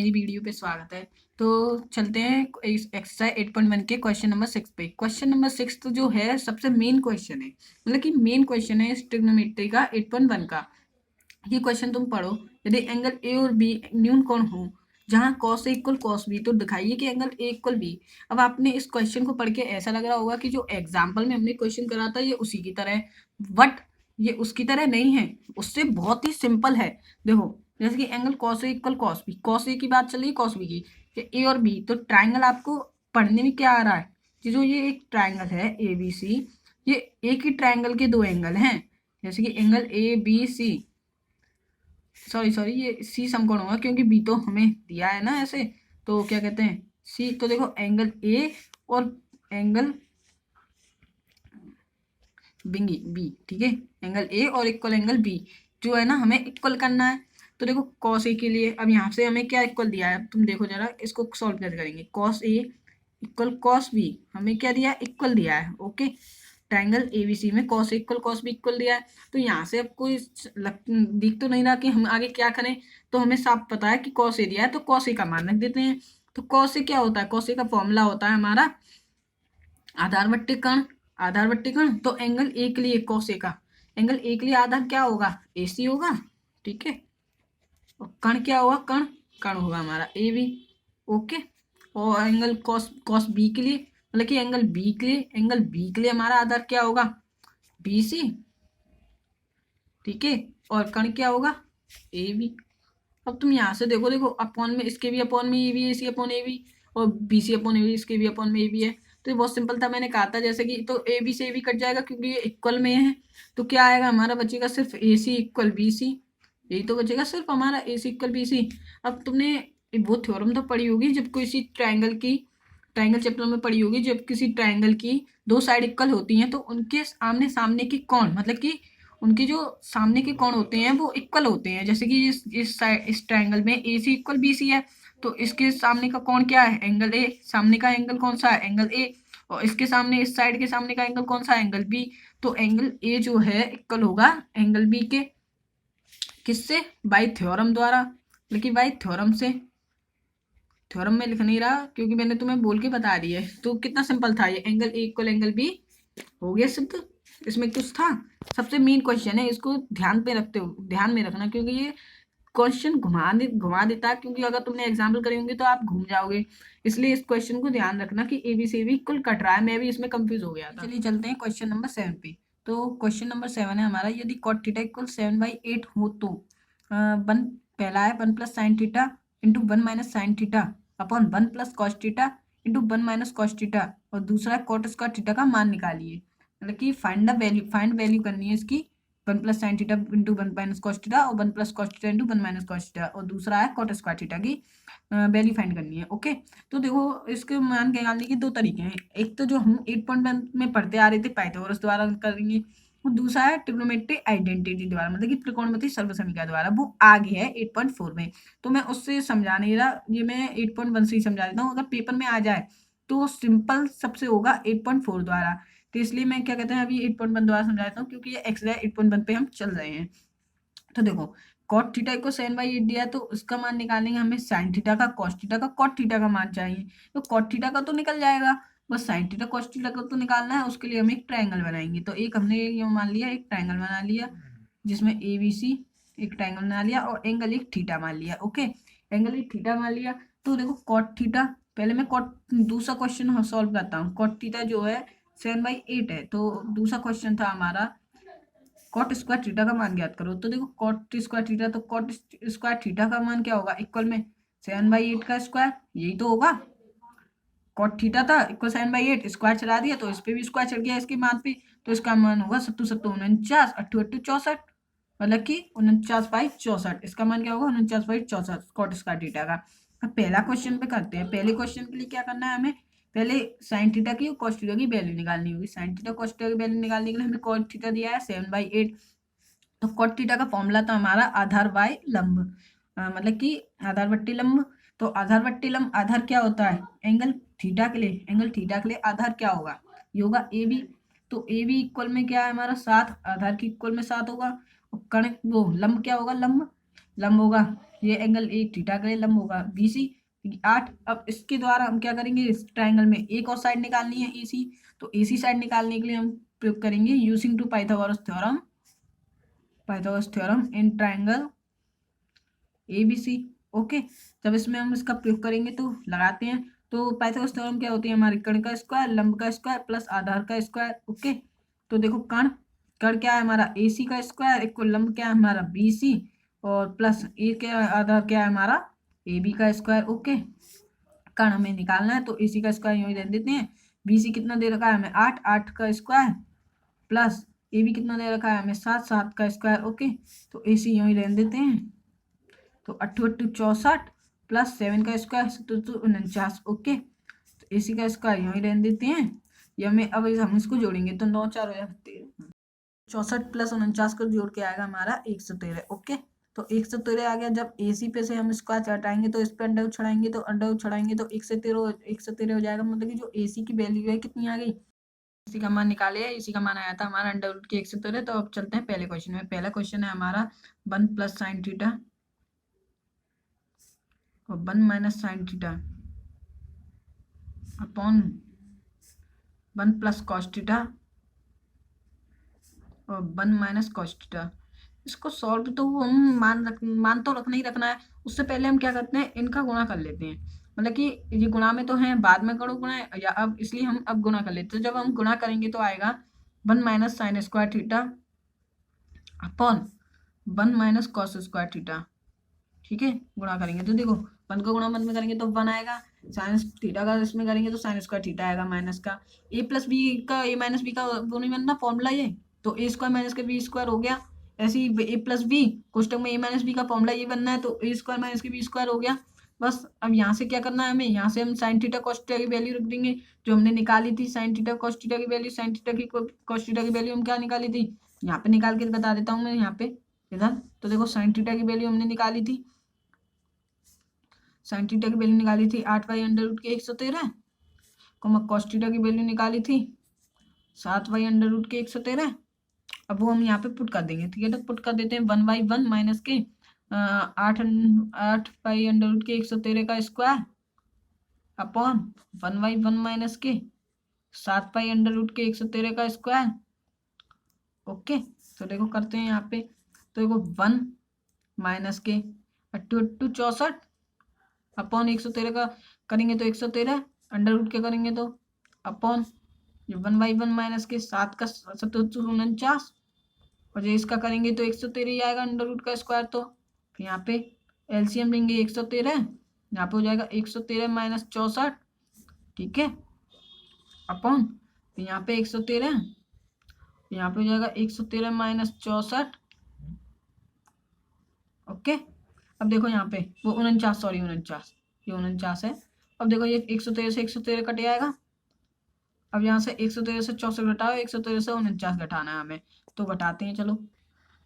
मेरी वीडियो पे स्वागत है। तो चलते हैं एक्सरसाइज 8.1 के क्वेश्चन नंबर 6 पे। क्वेश्चन नंबर 6 तो जो है सबसे मेन क्वेश्चन है, मतलब कि मेन क्वेश्चन है ट्रिग्नोमेट्री का 8.1 का। ये क्वेश्चन तुम पढ़ो। यदि एंगल ए और बी न्यून कोण हो जहाँ cos A equal cos B, तो दिखाइए कि एंगल A इक्वल B। अब आपने इस क्वेश्चन को पढ़ के ऐसा लग रहा होगा कि जो एग्जाम्पल में हमने क्वेश्चन करा था ये उसी की तरह है, बट ये उसकी तरह नहीं है, उससे बहुत ही सिंपल है। देखो, जैसे कि angle cos A equal cos B, cos A की बात चल रही है cos B की, ये A और B, तो ट्राइंगल आपको पढ़ने में क्या आ रहा है कि जो ये एक ट्राइंगल है ABC, ये एक ही ट्राइंगल के दो एंगल हैं। जैसे कि एंगल ABC, सॉरी ये सी समकोण होगा क्योंकि बी तो हमें दिया है ना ऐसे, तो क्या कहते हैं सी। तो देखो एंगल ए और एंगल बिंगी बी, ठीक है, एंगल ए और इक्वल एंगल बी जो है ना हमें इक्वल करना है। तो देखो कॉस ए के लिए अब यहाँ से हमें क्या इक्वल दिया है, तुम देखो जरा इसको सॉल्व कैसे करेंगे। Cos A equal cos B हमें क्या दिया है, इक्वल दिया है। ओके, ट्राइंगल एबीसी में cos A equal cos B equal दिया है। तो यहाँ से अब कोई दिख तो नहीं रहा कि हम आगे क्या करें, तो हमें साफ पता है कि कॉस ए दिया है तो कॉस ए का मान रख देते हैं। तो कॉस ए क्या होता है, कॉस ए का फॉर्मूला होता है हमारा आधार बट्टे कर्ण। आधार बट्टे कर्ण, तो एंगल ए के लिए cos A का एंगल ए के लिए आधार क्या होगा, AC होगा, ठीक है। और कर्ण क्या होगा, कर्ण कर्ण होगा हमारा AB। ओके, और एंगल cos B के लिए, मतलब कि एंगल B के लिए हमारा आधार क्या होगा, BC, ठीक है। और कर्ण क्या होगा, AB। अब तुम यहाँ से देखो अपॉन में इसके भी अपॉन में A B, AC upon A B, और BC अपॉन ए बी इसके भी अपॉन में ए बी है। तो ये बहुत सिंपल था, मैंने कहा था जैसे कि तो ए बी से ए बी कट जाएगा क्योंकि ये इक्वल में है। तो क्या आएगा हमारा, बचेगा सिर्फ AC इक्वल BC, यही तो बचेगा सिर्फ हमारा AC इक्वल BC। अब तुमने वो थ्योरम तो पढ़ी होगी जब किसी ट्राइंगल चैप्टर में पढ़ी होगी, जब किसी ट्राइंगल की दो साइड इक्वल होती हैं तो उनके आमने सामने के कोण, मतलब कि उनके जो सामने के कोण होते हैं वो इक्वल होते हैं। जैसे कि इस ट्राइंगल में AC इक्वल BC है, तो इसके सामने का कोण क्या है, एंगल A। सामने का एंगल कौन सा है, एंगल A। और इसके सामने इस साइड के सामने का एंगल कौन सा है, एंगल B। तो एंगल A जो है इक्वल होगा एंगल B के, किससे, बाई थ्योरम द्वारा, लेकिन बाई थ्योरम से। थ्योरम में लिख नहीं रहा क्योंकि मैंने तुम्हें बोल के बता दिया है। तो कितना सिंपल था ये, angle A equal angle B हो गया सिद्ध। इसमें कुछ था, सबसे मेन क्वेश्चन है, इसको ध्यान में रखना क्योंकि ये क्वेश्चन घुमा देता है, क्योंकि अगर तुमने एग्जाम्पल करे होंगे तो आप घूम जाओगे। इसलिए इस क्वेश्चन को ध्यान रखना कि ए बी से भी इक्वल कट रहा है, मैं भी इसमें कंफ्यूज हो गया था। चलिए चलते हैं क्वेश्चन नंबर 7 पे। तो क्वेश्चन नंबर 7 है हमारा, यदि कॉट थीटा इक्वल 7/8 हो तो वन, पहला है 1 plus sine theta into 1 minus sine theta upon 1 plus cos theta into 1 minus cos theta, और दूसरा है कॉट स्क्वायर थीटा का मान निकालिए। मतलब कि फाइंड वैल्यू करनी है इसकी, 1 plus sine theta into 1 minus cos theta और 1 plus cos theta into 1 minus cos theta, और दूसरा है कॉट स्क्वायर थीटा की वैल्यू फाइंड करनी है। ओके, तो देखो इसके मान निकालने के दो तरीके हैं। एक तो जो हम 8.1 में पढ़ते आ रहे थे पाइथागोरस द्वारा करेंगे, और दूसरा है ट्रिग्नोमेट्रिक आइडेंटिटी द्वारा, मतलब कि त्रिकोणमिति सर्वसमीकरण द्वारा, वो आगे है 8.4 में। तो मैं उससे समझा नहीं रहा, ये मैं 8.1 से ही समझा देता हूँ। अगर पेपर में आ जाए तो सिंपल सबसे होगा 8.4 द्वारा, तो इसलिए मैं क्या कहते हैं अभी 8.1 द्वारा समझा देता हूँ क्योंकि ये एक्सरसाइज 8.1 पे हम चल रहे हैं। तो देखो कॉट थीटा को 7/8 दिया है, तो उसका मान निकालेंगे, हमें साइन थीटा का, कॉस थीटा का, कॉट थीटा का मान चाहिए। तो कॉट थीटा का तो निकल जाएगा, बस साइन थीटा कॉस थीटा का तो निकालना है। उसके लिए हम एक ट्रायंगल बनाएंगे। तो एक हमने ये मान लिया, एक ट्रायंगल बना लिया जिसमें ABC एक ट्रायंगल बना लिया और एंगल एक थीटा मान लिया। ओके, एंगल एक थीटा मान लिया। तो देखो कॉट थीटा, पहले मैं कॉट दूसरा क्वेश्चन सॉल्व करता हूँ। कॉट थीटा जो है 7/8 है, तो दूसरा क्वेश्चन था हमारा कॉट स्क्वायर थीटा का मान ज्ञात करो। तो देखो कॉट स्क्वायर थीटा, तो कॉट स्क्वायर थीटा का मान क्या होगा, इक्वल में 7/8 का स्क्वायर, यही तो होगा। कॉट थीटा था इक्वल 7/8, स्क्वायर चला दिया तो इस पे भी स्क्वायर चढ़ गया इसके मान पे, तो इसका मान होगा 7×7=49, 8×8=64, मतलब कि 49/64। इसका मान क्या होगा, 49/64 कॉट स्क्वायर थीटा का। अब पहला क्वेश्चन पे करते हैं। पहले क्वेश्चन के लिए क्या करना है, हमें पहले साइन थीटा की और कॉस थीटा की वैल्यू निकालनी होगी। साइन थीटा कॉस थीटा की वैल्यू निकालने के लिए हमें कॉट थीटा दिया है 7/8, तो कॉट थीटा का फॉर्मूला था हमारा आधार बाय लंब, मतलब कि आधार बट्टी लंब। तो आधार बट्टी लंब, आधार क्या होता है, एंगल थीटा के लिए, एंगल थीटा के लिए आधार क्या होगा, ये होगा AB। तो AB इक्वल में क्या है हमारा 7, आधार की इक्वल में 7 होगा। और कर्ण वो लंब क्या होगा, लंब होगा ये एंगल ए थीटा के लिए लंब होगा BC 8। अब इसके द्वारा हम क्या करेंगे, इस ट्राइंगल में एक और साइड निकालनी है AC, तो AC साइड निकालने के लिए हम प्रयोग करेंगे using to Pythagoras theorem in triangle ABC। Okay, जब इसमें हम इसका प्रयोग करेंगे तो लगाते हैं, तो पाइथागोरस थ्योरम क्या होती है हमारी, कर्ण का स्क्वायर, लंब का स्क्वायर प्लस आधार का स्क्वायर। ओके, तो देखो कर्ण कर्ण क्या है हमारा AC का स्क्वायर, एक को लंब क्या है हमारा BC, और प्लस ए क्या आधार क्या है हमारा AB का स्क्वायर। ओके, कर्ण हमें निकालना है तो AC का स्क्वायर यूं ही रख देते हैं। BC कितना दे रखा है हमें 8, 8 का स्क्वायर प्लस AB कितना दे रखा है हमें 7, 7 का स्क्वायर। ओके, तो AC यूं ही रहने देते हैं, तो 8 8 64 प्लस 7 का स्क्वायर तो 49। ओके, तो AC का स्क्वायर यूं ही रहने देते हैं। ये हमें अब हम इसको जोड़ेंगे तो 9 4 हो जाए 64 प्लस 49 को जोड़ के आएगा हमारा 113। ओके, तो 113 आ गया। जब AC पे से हम स्क्वायर हटाएंगे तो इस पे अंडर छड़ाएंगे, तो अंडर छड़ाएंगे तो 113 हो जाएगा। मतलब कि जो AC की वैल्यू है कितनी आ गई, इसी का मान निकाले, इसी का मान आया था हमारा अंडर रूट के 113। तो अब चलते हैं पहले क्वेश्चन में। पहला क्वेश्चन है हमारा 1 प्लस साइन थीटा और 1 minus sine theta upon 1 plus cos theta और 1 माइनस कॉस थीटा। इसको सॉल्व तो हम मान तो रखना ही रखना है। उससे पहले हम क्या करते हैं, इनका गुणा कर लेते हैं। मतलब कि ये गुणा में तो है, बाद में करो गुणा, या अब इसलिए हम अब गुणा कर लेते हैं। तो जब हम गुणा करेंगे तो आएगा 1 minus sine square theta upon 1 minus cos square theta. ठीक है, गुणा करेंगे तो देखो 1 का गुणा 1 में करेंगे तो 1 आएगा, साइन थीटा का इसमें करेंगे तो साइन स्क्वायर थीटा आएगा, माइनस का ए प्लस बी का ए माइनस बी का वो नहीं बनना फॉर्मूला ये, तो ए स्क्वायर माइनस के बी स्क्वायर हो गया। ऐसे ही ए प्लस बी कोष्टक में ए माइनस बी का फॉर्मूला ये बनना है, तो ए स्क्वायर माइनस के बी स्क्वायर हो गया। बस अब यहाँ से क्या करना है हमें, यहाँ से हम साइन थीटा कॉस थीटा की वैल्यू रख देंगे जो हमने निकाली थी। साइन थीटा कॉस थीटा की वैल्यू, साइन थीटा की कॉस थीटा की वैल्यू हम क्या निकाली थी, यहाँ पे निकाल के बता देता हूँ मैं यहाँ पे इधर। तो देखो साइन थीटा की वैल्यू हमने निकाली थी, साइन थीटा की वैल्यू निकाली थी 8 बाई अंडर रूट के 113, कॉस थीटा की वैल्यू निकाली थी 7 बाई अंडर रूट के 113। अब वो हम यहाँ पे पुट कर देंगे। ठीक है, तो पुट कर देते हैं 1 बाई 1 माइनस के 8 बाई अंडर रूट के 113 का स्क्वायर अपॉन 1 बाई 1 माइनस के 7 बाई अंडर रूट के 113 का स्क्वायर। ओके, तो देखो करते हैं यहाँ पे, तो देखो 1 माइनस के 8 8 64 अपॉन 113 का करेंगे तो 113 अंडर रूट के करेंगे तो अपॉन 1 बाई 1 माइनस के 7 का 49 और जो इसका करेंगे तो 113 ही आएगा अंडर रूट का स्क्वायर। तो फिर यहाँ पे एलसीएम लेंगे 113, यहाँ पे हो जाएगा 113 माइनस 64। ठीक है, अपॉन फिर यहाँ पे 113, यहाँ पे हो जाएगा 113 माइनस 64। ओके, अब देखो यहाँ पे वो 49, सॉरी 49, ये 49 है। अब देखो ये 113 से 113 कट जाएगा। अब यहाँ से 113 से 64 घटाओ, 113 से 49 घटाना है हमें, तो घटाते हैं। चलो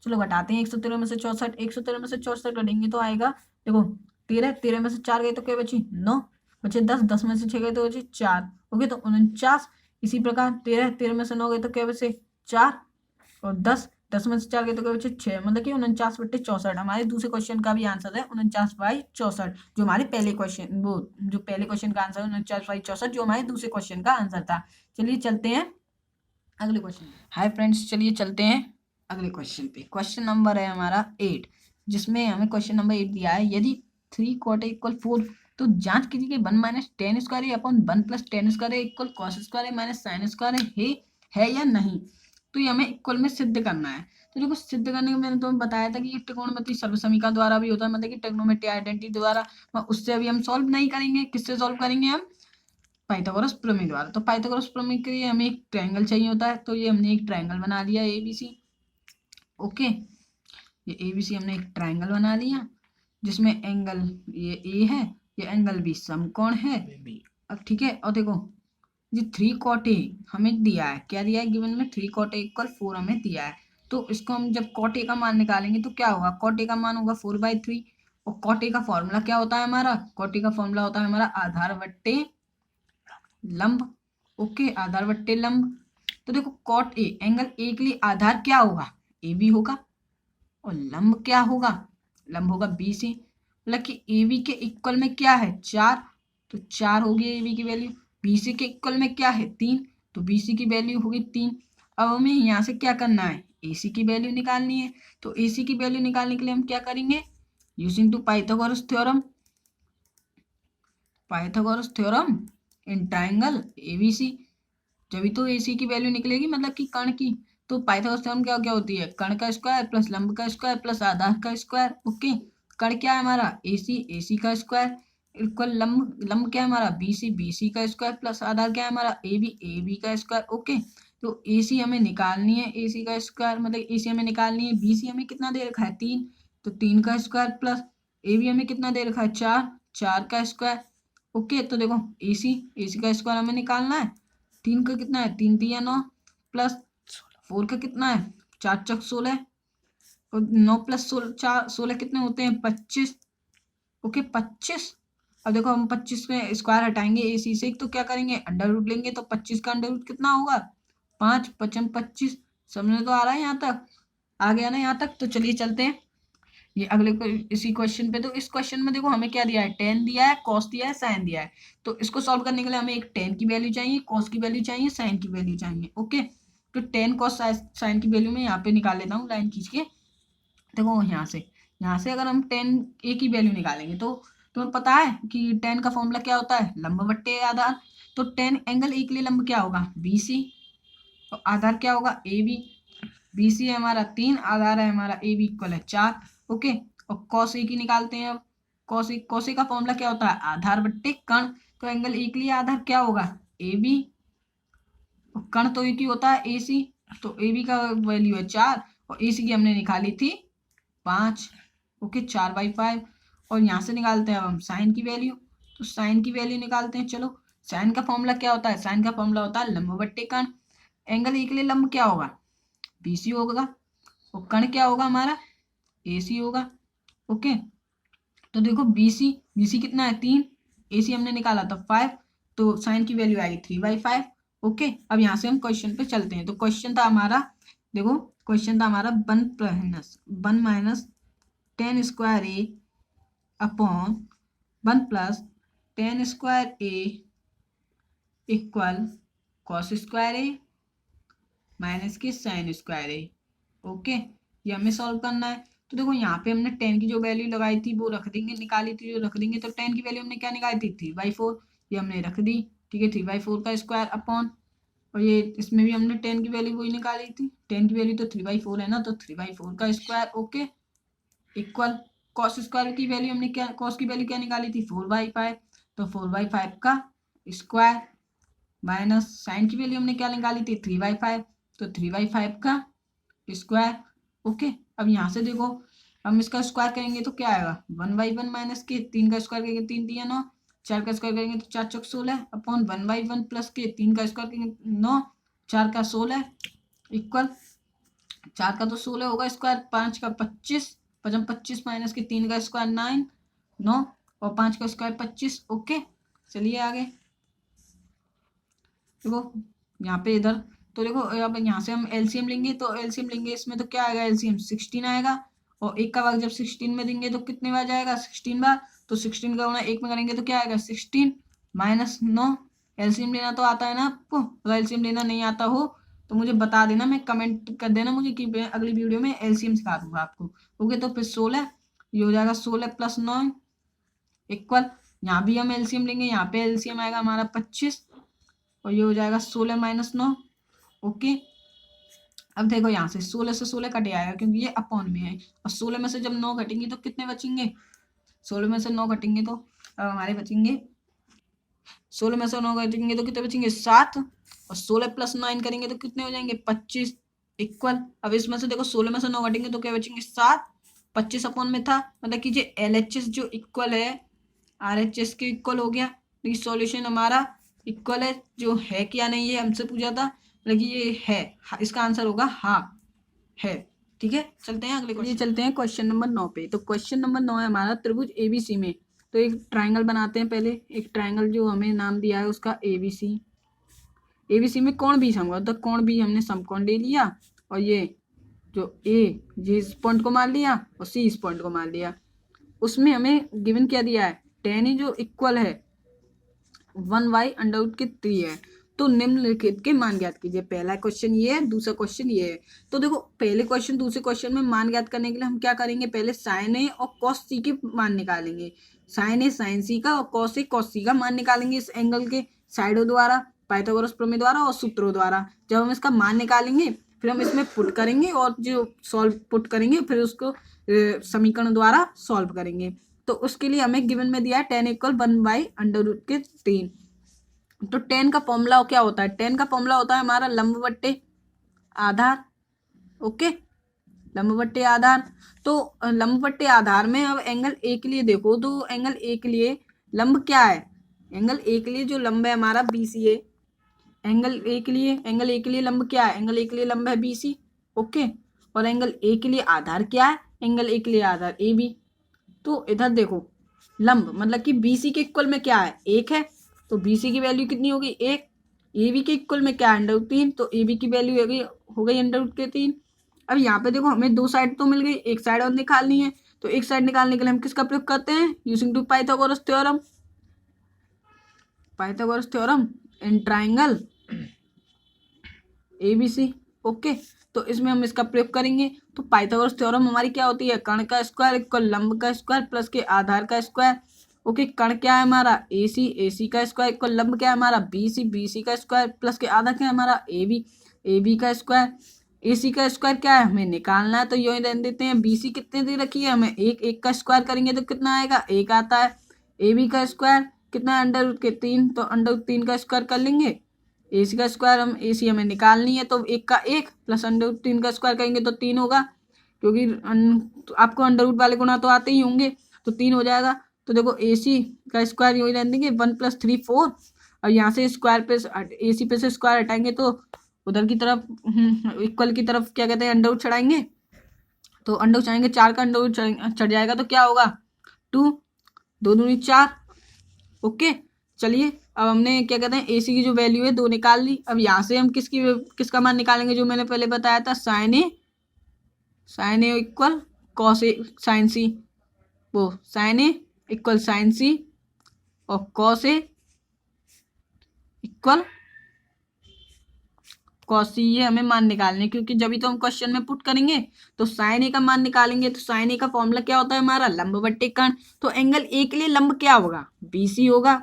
चलो घटाते हैं। 113 में से 64, 113 में से 64 घटेंगे तो आएगा देखो 13, 13 में से 4 गए तो क्या बची 9, बचे 10, 10 में से 6 गए तो बचे 4। ओके, तो 49। इसी प्रकार 13, 13 में से 9 गए तो क्या बचे 4, और 10, 10 में से 4 गए तो क्या बचे 6। मतलब कि 49/64 हमारे दूसरे क्वेश्चन का भी आंसर है 49/64, जो हमारे पहले क्वेश्चन वो जो पहले क्वेश्चन का आंसर है 49/64, जो हमारे दूसरे क्वेश्चन का आंसर था। चलिए चलते हैं अगले क्वेश्चन। हाय फ्रेंड्स, चलिए चलते हैं अगले क्वेश्चन पे। क्वेश्चन नंबर है हमारा 8, जिसमें हमें क्वेश्चन नंबर 8 दिया है, यदि 3 cot इक्वल 4 तो जांच कीजिए कि 1 minus ten square upon 1 plus ten square equal cos square minus sine square है या नहीं। तो ये हमें इक्वल में सिद्ध करना है। तो देखो सिद्ध करने को मैंने तुम्हें बताया था कि ये त्रिकोणमिति सर्वसमीकरण द्वारा भी होता है, मतलब कि ट्रिग्नोमेट्री आइडेंटिटी द्वारा। उससे अभी हम सॉल्व नहीं करेंगे, किससे सॉल्व करेंगे हम, पाइथागोरस प्रमेय द्वारा। तो पाइथागोरस प्रमेय के लिए हमें एक ट्रायंगल चाहिए होता है, तो ये हमने एक ट्रायंगल बना लिया ABC। ओके, ये ABC हमने एक ट्रायंगल बना लिया जिसमें एंगल ये A है, ये एंगल B समकोण है। अब ठीक है, और देखो ये 3 cot A हमें दिया है, क्या दिया है गिवन में 3 cot A इक्वल 4 हमें दिया है। तो इसको हम जब cot A का मान निकालेंगे तो क्या होगा, cot A का मान होगा 4/3, और cot A का फॉर्मूला क्या होता है हमारा, cot A का फॉर्मूला होता है हमारा आधार बट्टे लंब। ओके, आधार बट्टे लंब। तो देखो कॉट ए एंगल ए के लिए आधार क्या होगा, ए बी होगा, और लंब क्या होगा, लंब होगा बी सी। मतलब कि ए बी के इक्वल में क्या है 4, तो 4 होगी ए बी की वैल्यू। बी सी के इक्वल में क्या है 3, तो बी सी की वैल्यू होगी 3। अब हमें यहाँ से क्या करना है ए सी की वैल्यू निकालनी है। तो ए सी की वैल्यू निकालने के लिए हम क्या करेंगे, using to Pythagoras theorem, Pythagoras theorem in triangle ABC, जब तो एसी की वैल्यू निकलेगी मतलब कि कर्ण की। तो पाइथागोरस थ्योरम क्या क्या होती है, कर्ण का स्क्वायर प्लस लंब का स्क्वायर प्लस आधार का स्क्वायर। ओके, कर्ण क्या है हमारा एसी, एसी का स्क्वायर इक्वल लंब, लंब क्या है हमारा बीसी, बीसी का स्क्वायर प्लस आधार क्या है हमारा एबी, एबी का स्क्वायर। ओके, तो एसी हमें निकालनी है, एसी का स्क्वायर मतलब एसी हमें निकालनी है, बीसी हमें कितना दे रखा है 3, तो 3 का स्क्वायर प्लस एबी हमें कितना दे रखा है 4, 4 का स्क्वायर। ओके, तो देखो एसी, एसी का स्क्वायर हमें निकालना है, 3 का कितना है 3 तिया 9 प्लस 4 का कितना है 4 चक 16, और 9 प्लस 16 4 16 कितने होते हैं 25। ओके 25। अब देखो हम 25 में स्क्वायर हटाएंगे एसी से, तो क्या करेंगे अंडर रूट लेंगे, तो 25 का अंडर रूट कितना होगा 5, 55 25। समझ में तो आ रहा है यहाँ तक, आ गया ना यहाँ तक। तो चलिए चलते हैं ये अगले इसी क्वेश्चन पे। तो इस क्वेश्चन में देखो हमें क्या दिया है, टेन दिया है, कॉस दिया है, साइन दिया है। तो इसको सॉल्व करने के लिए हमें एक टेन की वैल्यू चाहिए, कॉस की वैल्यू चाहिए, साइन की वैल्यू चाहिए। ओके, तो टेन कॉस साइन की वैल्यू में यहाँ पे निकाल लेता हूँ लाइन खींच के। देखो यहाँ से अगर हम टेन ए की वैल्यू निकालेंगे तो तुम्हें पता है कि टेन का फॉर्मूला क्या होता है, लंब बट्टे आधार। तो टेन एंगल ए के लिए लंब क्या होगा बी सी, और आधार क्या होगा ए बी। बी सी है हमारा 3, आधार है हमारा ए बी इक्वल है 4। ओके, और कॉस ए की निकालते हैं अब। कॉस ए का फॉर्मूला क्या होता है आधार बट्टे कर्ण। तो एंगल ए के लिए आधार क्या होगा ए बी, और कर्ण तो एक ही होता है ए सी। तो ए बी का वैल्यू है 4 और ए सी की हमने निकाली थी 5। ओके, 4/5। और यहाँ से निकालते हैं अब हम साइन की वैल्यू। तो साइन की वैल्यू निकालते हैं, चलो। साइन का फॉर्मूला क्या होता है, साइन का फॉर्मूला होता है लंब बट्टे कर्ण। एंगल ए के लिए लंब क्या होगा बी सी होगा, और कर्ण क्या होगा हमारा ए सी होगा। ओके, तो देखो बी सी कितना है 3, ए सी हमने निकाला था 5, तो साइन की वैल्यू आएगी 3/5। ओके, अब यहाँ से हम क्वेश्चन पे चलते हैं। तो क्वेश्चन था हमारा, देखो क्वेश्चन था हमारा 1 - 10 स्क्वायर ए अपॉन 1 + 10 स्क्वायर ए इक्वल कॉस स्क्वायर ए माइनस के साइन स्क्वायर ए। ओके, ये हमें सॉल्व करना है। तो देखो यहाँ पे हमने 10 की जो वैल्यू लगाई थी वो रख देंगे, निकाली थी जो रख देंगे। तो 10 की वैल्यू हमने क्या निकाली थी 3/4, ये हमने रख दी। ठीक है, 3/4 का स्क्वायर अपॉन, और ये इसमें भी हमने 10 की वैल्यू वही निकाली थी, 10 की वैल्यू तो 3/4 है ना, तो 3/4 का square. Okay, equal cos square की वैल्यू हमने क्या, कॉस की वैल्यू क्या निकाली थी 4/5, तो 4/5 का स्क्वायर माइनस साइन की वैल्यू हमने क्या निकाली थी 3/5, तो 3/5 का स्क्वायर। ओके, अब यहाँ से देखो हम इसका स्क्वायर करेंगे तो क्या आएगा 1/1 माइनस के 3 का स्क्वायर करेंगे 3 तिया 9, 4 का स्क्वायर करेंगे तो 4 चौक 16 अपॉन 1/1 प्लस के 3 का स्क्वायर करेंगे 9, 4 का 16 इक्वल 4 का तो 16 होगा स्क्वायर, 5 का 25, 25 माइनस के 3 का स्क्वायर 9 और 5 का स्क्वायर 25। ओके, चलिए आगे देखो यहाँ पे इधर। तो देखो अब यहाँ से हम एलसीएम लेंगे, तो एलसीएम लेंगे इसमें तो क्या आएगा एलसीएम 16 आएगा, और एक का भाग जब 16 में देंगे तो कितने बार जाएगा 16 बार। तो 16 का गुणा एक में करेंगे तो क्या आएगा 16 माइनस 9। एलसीएम लेना तो आता है ना आपको, अगर एलसीएम लेना नहीं आता हो तो मुझे बता देना, मैं कमेंट कर देना मुझे कि मैं अगली वीडियो में एलसीएम सिखा दूंगा आपको। ओके, तो फिर 16 ये हो जाएगा 16 + 9 इक्वल, यहाँ भी हम एलसीएम लेंगे, यहाँ पे एलसीएम आएगा हमारा 25, और ये हो जाएगा 16 माइनस 9। ओके, अब देखो यहाँ से 16 से 16 कट आएगा क्योंकि ये अपॉन में है, और 16 में से जब 9 घटेंगे तो कितने बचेंगे, 16 में से 9 घटेंगे तो अब हमारे बचेंगे, 16 में से 9 घटेंगे तो कितने बचेंगे 7, और 16 + 9 करेंगे तो कितने हो जाएंगे 25 इक्वल। अब इसमें से देखो 16 में से 9 घटेंगे तो क्या बचेंगे 7, 25 अपॉन में था, मतलब कि ये LHS जो इक्वल है RHS के इक्वल हो गया। लेकिन सॉल्यूशन हमारा इक्वल है, जो है क्या नहीं है हमसे पूछा था, लेकिन ये है, इसका आंसर होगा हाँ है। ठीक है, चलते हैं अगले क्वेश्चन, चलते हैं क्वेश्चन नंबर 9 पे। तो क्वेश्चन नंबर 9 है हमारा त्रिभुज एबीसी में। तो एक ट्राइंगल बनाते हैं, पहले एक ट्राइंगल जो हमें नाम दिया है उसका एबीसी। एबीसी में कोण भी समकोण, तो कोण भी हमने समकोण ले लिया, और ये जो ए ये इस पॉइंट को मान लिया और सी इस पॉइंट को मान लिया। उसमें हमें गिवन क्या दिया है, tan ए जो इक्वल है 1/√3 है। तो निम्नलिखित के मान ज्ञात कीजिए। पहला क्वेश्चन ये है, दूसरा क्वेश्चन ये है। तो देखो पहले क्वेश्चन दूसरे क्वेश्चन में मान ज्ञात करने के लिए हम क्या करेंगे, पहले साइन ए और कॉस सी के मान निकालेंगे। साइन ए साइन सी का और कॉस ए कॉस सी का मान निकालेंगे इस एंगल के साइडों द्वारा, पाइथागोरस प्रमेय द्वारा और सूत्रों द्वारा। जब हम इसका मान निकालेंगे फिर हम इसमें पुट करेंगे और जो सॉल्व पुट करेंगे फिर उसको समीकरण द्वारा सॉल्व करेंगे। तो उसके लिए हमें गिवन में दिया है tan इक्वल 1/√3। तो tan का फॉर्मूला क्या होता है, tan का फॉर्मूला होता है हमारा लंब बट्टे आधार। ओके, लंब बट्टे आधार। तो लंब बट्टे आधार में अब एंगल ए के लिए देखो, तो एंगल ए के लिए लंब क्या है, एंगल ए के लिए जो लंब है हमारा BCA। एंगल ए के लिए लंब क्या है, एंगल ए के लिए लंब है BC। ओके, और एंगल ए के लिए आधार क्या है, एंगल ए के लिए आधार AB। तो इधर देखो लंब मतलब कि BC के इक्वल में क्या है, 1 है। तो BC की वैल्यू कितनी होगी, 1। AB के इक्वल में क्या है, √3। तो AB की वैल्यू हो गई √3। अब यहाँ पे देखो हमें दो साइड तो मिल गई, एक साइड और निकालनी है। तो एक साइड निकालने के लिए हम किसका प्रयोग करते हैं, using to Pythagoras theorem. Pythagoras theorem in triangle ABC। Okay, तो इसमें हम इसका प्रयोग करेंगे। तो पाइथागोरस थ्योरम हमारी क्या होती है, कर्ण का स्क्वायर इक्वल लंब का स्क्वायर प्लस के आधार का स्क्वायर। ओके, कर्ण क्या है हमारा AC का स्क्वायर इक्वल लंब क्या है हमारा BC का स्क्वायर प्लस के आधा क्या है हमारा AB का स्क्वायर। AC का स्क्वायर क्या है हमें निकालना है, तो यूं ही रहने देते हैं। BC कितने दे रखी है हमें, एक का स्क्वायर करेंगे तो कितना आएगा, 1 आता है। AB का स्क्वायर कितना है, √3। तो √3 का स्क्वायर कर लेंगे। AC का स्क्वायर AC हमें निकालनी है, तो 1 का 1 प्लस √3 का स्क्वायर करेंगे तो 3 होगा, क्योंकि तो आपको अंडर वाले गुना तो आते ही होंगे, तो 3 हो जाएगा। तो देखो AC का स्क्वायर यही रहने देंगे 1 + 3 4। और यहाँ से स्क्वायर पे AC पे से स्क्वायर हटाएंगे तो उधर की तरफ इक्वल की तरफ क्या कहते हैं अंडर चढ़ाएंगे। तो अंडर चढ़ाएंगे 4 का अंडर चढ़ जाएगा तो क्या होगा 2, 2 दूनी 4। ओके, चलिए अब हमने क्या कहते हैं AC की जो वैल्यू है 2 निकाल ली। अब यहाँ से हम किसका मान निकालेंगे, जो मैंने पहले बताया था sign A equal cos A sign सी। वो साइन ए इक्वल साइन सी और कॉस ए इक्वल कॉस सी, ये हमें मान निकालने, क्योंकि जब भी तो हम क्वेश्चन में पुट करेंगे तो साइन ए का मान निकालेंगे। तो साइन ए का फॉर्मूला क्या होता है हमारा, लंब बट्टे कर्ण। तो एंगल ए के लिए लंब क्या होगा, BC होगा।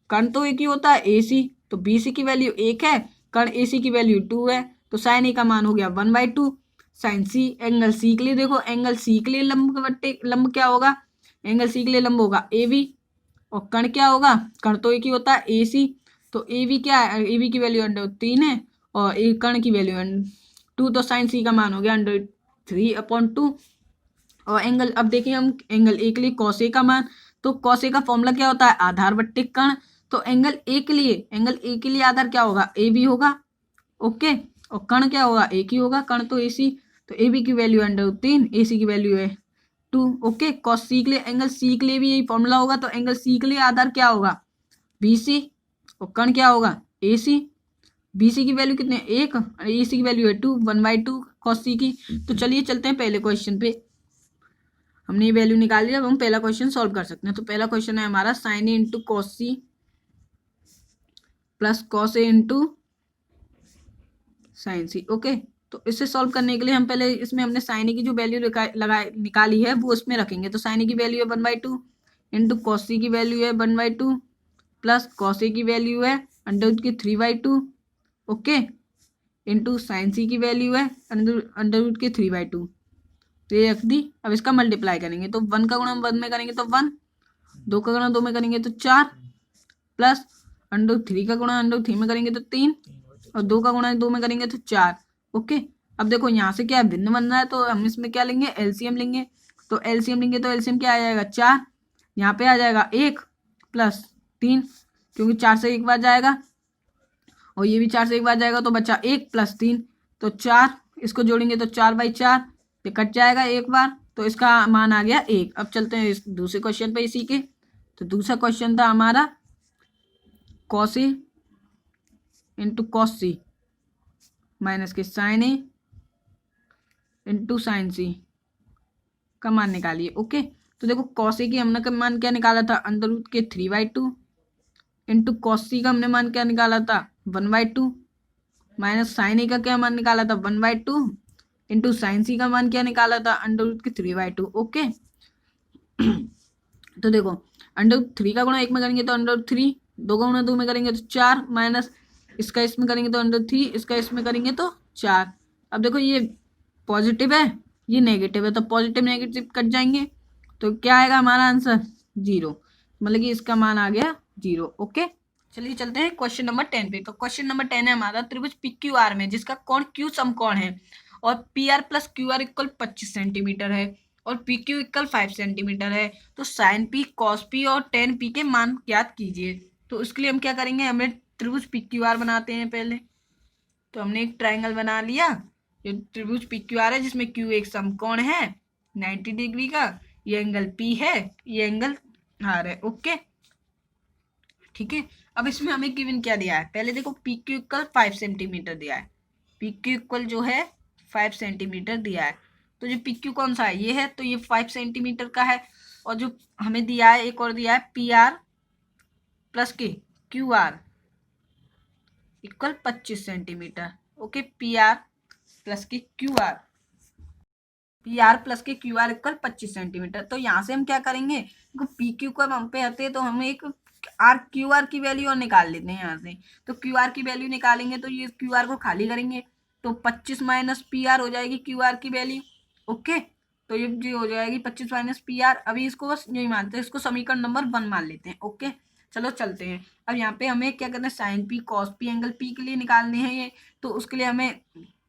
कर्ण तो एक ही होता है AC, तो BC की वैल्यू 1 है, कर्ण AC की वैल्यू 2 है। तो साइन ए का मान हो गया 1/2 साइन सी। एंगल सी के लिए देखो, एंगल सी के लिए लंब क्या होगा, एंगल सी के लिए लंब होगा AB। और कर्ण क्या होगा, कर्ण तो एक ही होता है AC। तो AB क्या है, AB की वैल्यू √3 है और कर्ण की वैल्यू 2। तो साइन सी का मान हो गया √3/2। और एंगल अब देखिए हम एंगल ए के लिए कॉस ए का मान, तो कॉस ए का फॉर्मूला क्या होता है, आधार बट्टे कर्ण। तो एंगल ए के लिए आधार क्या होगा, AB होगा। ओके, और कर्ण क्या होगा, एक ही होगा, कर्ण तो AC। तो AB की वैल्यू √3, AC की वैल्यू है 2। ओके, कॉस सी के लिए एंगल सी के लिए भी यही फॉर्मूला होगा। तो एंगल सी के लिए आधार क्या होगा BC और कर्ण क्या होगा AC। BC की वैल्यू कितने 1 और AC की वैल्यू है 2, 1/2 कॉस सी की। तो चलिए चलते हैं पहले क्वेश्चन पे। हमने ये वैल्यू निकाल लिया, अब हम पहला क्वेश्चन सॉल्व कर सकते हैं। तो पहला क्वेश्चन है हमारा sin A into cos C plus cos A into sin C. Okay, तो इसे सॉल्व करने के लिए हम पहले इसमें हमने साइन ए की जो वैल्यू निकाली है वो उसमें रखेंगे। तो साइन ए की वैल्यू है 1/2 इंटू कॉस सी की वैल्यू है 1/2 प्लस कॉस ए की वैल्यू है √3/2। ओके, इंटू साइन सी की वैल्यू है √3/2। तो ये रख दी। अब इसका मल्टीप्लाई करेंगे, तो 1 का गुणा 1 में करेंगे तो 1, 2 का गुणा 2 में करेंगे तो 4 प्लस √3 का गुणा √3 में करेंगे तो 3 और 2 का गुणा 2 में करेंगे तो 4। ओके, अब देखो यहाँ से क्या भिन्न बन रहा है, तो हम इसमें क्या लेंगे, एलसीएम लेंगे। तो एलसीएम लेंगे तो एलसीएम क्या आ जाएगा 4, यहाँ पे आ जाएगा 1 प्लस 3, क्योंकि 4 से एक बार जाएगा और ये भी 4 से एक बार जाएगा, तो बचा 1 प्लस 3 तो 4। इसको जोड़ेंगे तो 4/4, ये कट जाएगा एक बार, तो इसका मान आ गया 1। अब चलते हैं इस दूसरे क्वेश्चन पे इसी के। तो दूसरा क्वेश्चन था हमारा cos A into cos C minus के साइन ए इंटू साइन सी का मान निकालिए। ओके, तो देखो कॉस ए की हमने का मान क्या निकाला था, अंडर रूट के 3/2 इंटू कॉस सी का हमने मान क्या निकाला था 1/2 माइनस साइन ए का क्या मान निकाला था 1/2 इंटू साइन सी का मान क्या निकाला था अंडर रूट के 3/2। ओके तो देखो अंडर रूट 3 का गुणा 1 में करेंगे तो अंडर रूट 3, 2 का गुणा 2 में करेंगे तो 4 माइनस इसका इसमें करेंगे तो अंडर 3, इसका इसमें करेंगे तो 4। अब देखो ये पॉजिटिव है ये नेगेटिव है तो पॉजिटिव नेगेटिव कट जाएंगे तो क्या आएगा हमारा आंसर 0, मतलब कि इसका मान आ गया 0। ओके चलिए चलते हैं क्वेश्चन नंबर 10 पे। तो क्वेश्चन नंबर 10 है हमारा, त्रिभुज PQR में जिसका कोण Q समकोण है और PR plus QR equal 25 centimetre है और PQ इक्वल 5 सेंटीमीटर है, तो साइन P cos P और tan P के मान ज्ञात कीजिए। तो उसके लिए हम क्या करेंगे, हमें त्रिभुज PQR बनाते हैं पहले। तो हमने एक ट्राइंगल बना लिया, जो त्रिभुज PQR है जिसमें Q एक समकोण है 90 डिग्री का, ये एंगल P है, ये एंगल R है। ओके ठीक है। अब इसमें हमें गिवन क्या दिया है, पहले देखो PQ इक्वल 5 सेंटीमीटर दिया है, PQ इक्वल जो है 5 सेंटीमीटर दिया है। तो जो PQ कौन सा है, ये है, तो ये 5 सेंटीमीटर का है। और जो हमें दिया है एक और दिया है PR प्लस के QR equal 25 centimetre. Okay PR plus के QR इक्वल 25 सेंटीमीटर। तो यहाँ से हम क्या करेंगे, PQ को हम पे आते हैं तो हमें एक QR की वैल्यू और निकाल लेते हैं यहाँ से। तो QR की वैल्यू निकालेंगे तो ये QR को खाली करेंगे तो 25 माइनस PR हो जाएगी QR की वैल्यू। ओके तो ये जो हो जाएगी 25 माइनस PR। अभी इसको बस यही मानते हैं, इसको समीकरण नंबर 1 मान लेते हैं। ओके चलो चलते हैं। अब यहाँ पे हमें क्या करना है, sine P cos P angle P के लिए निकालने हैं ये। तो उसके लिए हमें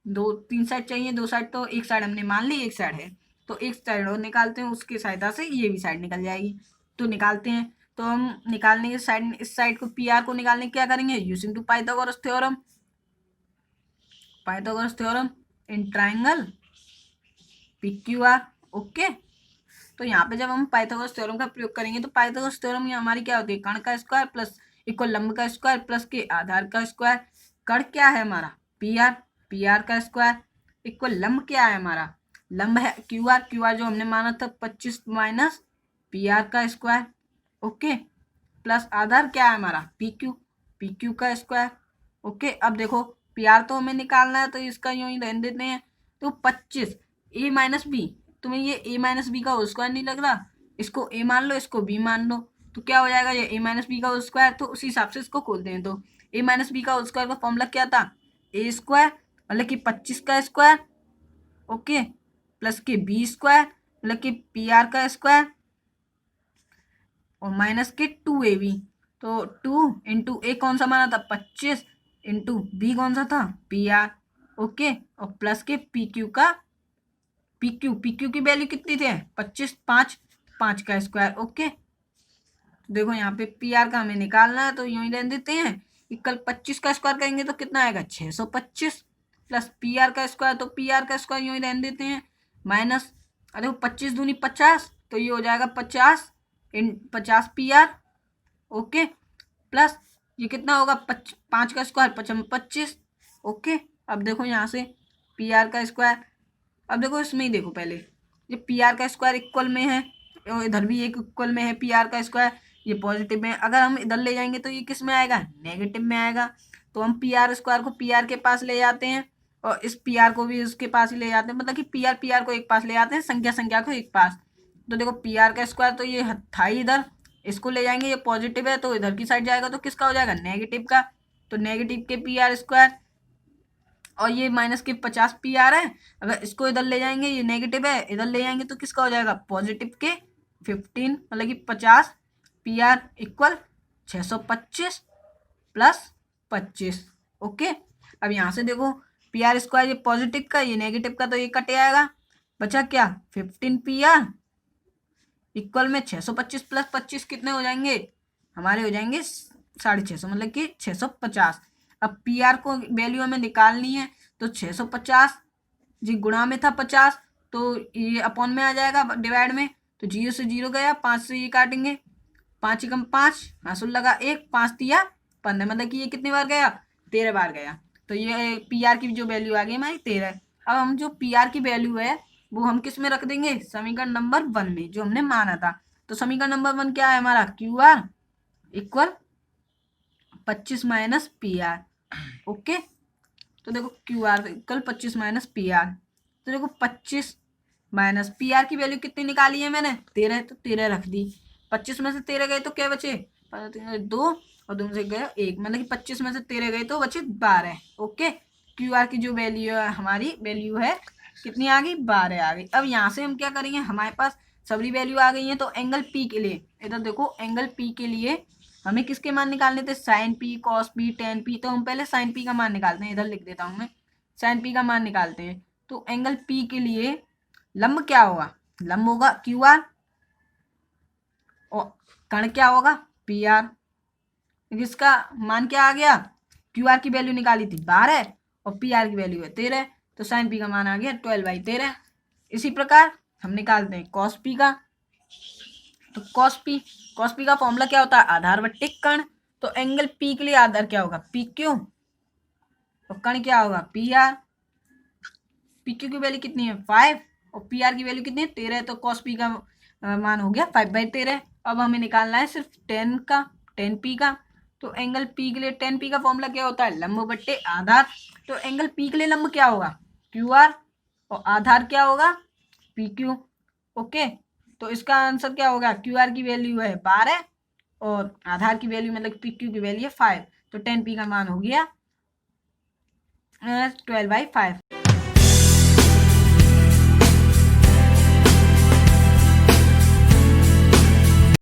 3 साइड चाहिए, 2 साइड, तो एक साइड हमने मान ली, एक साइड है तो एक साइड और निकालते हैं, उसकी सहायता से ये भी साइड निकल जाएगी। तो निकालते हैं। तो हम निकालने के साइड, इस साइड को PR को निकालने क्या करेंगे, using to Pythagoras theorem in triangle PQR। Okay तो यहाँ पे जब हम पाइथागोरस थ्योरम का प्रयोग करेंगे तो पाइथागोरस थ्योरम में हमारी क्या होती है, कर्ण का स्क्वायर प्लस इक्वल लंब का स्क्वायर प्लस के आधार का स्क्वायर। कर्ण क्या है हमारा PR का स्क्वायर इक्वल लंब क्या है हमारा, लंब है QR जो हमने माना था 25 माइनस PR का स्क्वायर। ओके प्लस आधार क्या है हमारा PQ का स्क्वायर। ओके अब देखो PR तो हमें निकालना है तो इसका यूं ही रहने देते हैं। तो 25 A माइनस बी, तुम्हें ये A माइनस बी का होल स्क्वायर नहीं लग रहा, इसको A मान लो, इसको B मान लो, तो क्या हो जाएगा ये A माइनस बी का होल स्क्वायर। तो उसी हिसाब से इसको खोलते हैं। तो A माइनस बी का होल स्क्वायर का फॉर्मूला क्या था, A स्क्वायर मतलब कि 25 का स्क्वायर, ओके प्लस के B स्क्वायर मतलब कि PR का स्क्वायर और माइनस के 2AB। तो 2 इंटू A कौन सा माना था 25 इंटू B कौन सा था PR। ओके और प्लस के PQ की वैल्यू कितनी थी 25, 5 का स्क्वायर। ओके देखो यहाँ पे PR का हमें निकालना है तो यूं ही रहने देते हैं, इक्वल 25 का स्क्वायर करेंगे तो कितना आएगा 625 प्लस PR का स्क्वायर, तो PR का स्क्वायर यूं ही रहने देते हैं माइनस, अरे 25 दूनी 50 तो ये हो जाएगा 50 PR। ओके प्लस ये कितना होगा 5 का स्क्वायर 25। ओके अब देखो यहाँ से PR का स्क्वायर, अब देखो इसमें ही देखो पहले ये PR का स्क्वायर इक्वल में है और इधर भी एक इक्वल में है PR का स्क्वायर, ये पॉजिटिव में है। अगर हम इधर ले जाएंगे तो ये किस में आएगा नेगेटिव में आएगा। तो हम PR स्क्वायर को PR के पास ले जाते हैं और इस PR को भी उसके पास ही ले जाते हैं, मतलब कि PR को एक पास ले जाते हैं, संख्या को एक पास। तो देखो PR का स्क्वायर तो ये था ही इधर, इसको ले जाएंगे, ये पॉजिटिव है तो इधर की साइड जाएगा तो किसका हो जाएगा नेगेटिव का। तो नेगेटिव के PR स्क्वायर और ये माइनस के 50 PR है, अगर इसको इधर ले जाएंगे ये नेगेटिव है, इधर ले जाएंगे तो किसका हो जाएगा पॉजिटिव के 15 मतलब कि 50 PR इक्वल 625 प्लस 25। ओके अब यहाँ से देखो PR स्क्वायर ये पॉजिटिव का ये नेगेटिव का तो ये कट आएगा, बचा क्या 15 PR इक्वल में 625 प्लस 25 कितने हो जाएंगे हमारे, हो जाएंगे 650 मतलब कि 650। अब PR को वैल्यू हमें निकालनी है तो 650 जी गुणा में था 50 तो ये अपॉन में आ जाएगा डिवाइड में, तो 0 से 0 गया, 5 से ये काटेंगे, 5 एकम 5 हासुल लगा 1, 5 दिया 15 मतलब कि ये कितनी बार गया 13 बार गया। तो ये PR की जो वैल्यू आ गई हमारी 13। अब हम जो PR की वैल्यू है वो हम किस में रख देंगे, समीकरण नंबर 1 में, जो हमने माना था। तो समीकरण नंबर 1 क्या है हमारा, Q R equal 25 minus P R. Okay, तो देखो Q R equal 25 minus P R. तो देखो 25 माइनस पी आर की वैल्यू कितनी निकाली है मैंने, 13, तो 13 रख दी। 25 में से 13 गए तो क्या बचे, 2, और 2 में से गए 1, मतलब कि 25 में से 13 गए तो बचे 12। ओके, क्यू आर की जो वैल्यू है, हमारी वैल्यू है कितनी आ गई, 12 आ गई। अब यहाँ से हम क्या करेंगे, हमारे पास सभी वैल्यू आ गई है, तो एंगल पी के लिए, इधर देखो एंगल पी के लिए हमें किसके मान निकालने थे, sine P, cos P, tan P. तो हम पहले साइन पी का मान निकालते हैं, इधर लिख देता हूँ मैं, साइन पी का मान निकालते हैं। तो एंगल पी के लिए लंब क्या होगा, लंब होगा क्यू आर, और कण क्या होगा, पी आर। इसका मान क्या आ गया, क्यू आर की वैल्यू निकाली थी 12 और पी आर की वैल्यू है 13, तो साइन पी का मान आ गया 12/13। इसी प्रकार हम निकालते हैं कॉस पी का। तो कॉस पी का फॉर्मूला क्या होता है, आधार बट्टे कण। तो एंगल पी के लिए आधार क्या होगा, पी क्यू, और कण क्या होगा, पी आर। पी क्यू की वैल्यू कितनी है, 5, और पी आर की वैल्यू कितनी है, 13। तो कॉस पी का मान हो गया 5/13। अब हमें निकालना है सिर्फ टेन पी का। तो एंगल पी के लिए टेन पी का फॉर्मूला क्या होता है, लंब बट्टे आधार। तो एंगल पी के लिए लंब क्या होगा, क्यू आर, और आधार क्या होगा, पी क्यू। ओके, तो इसका आंसर क्या होगा, क्यू आर की वैल्यू है 12 और आधार की वैल्यू मतलब पी क्यू की वैल्यू है 5। तो टेन पी का मान हो गया 12/5।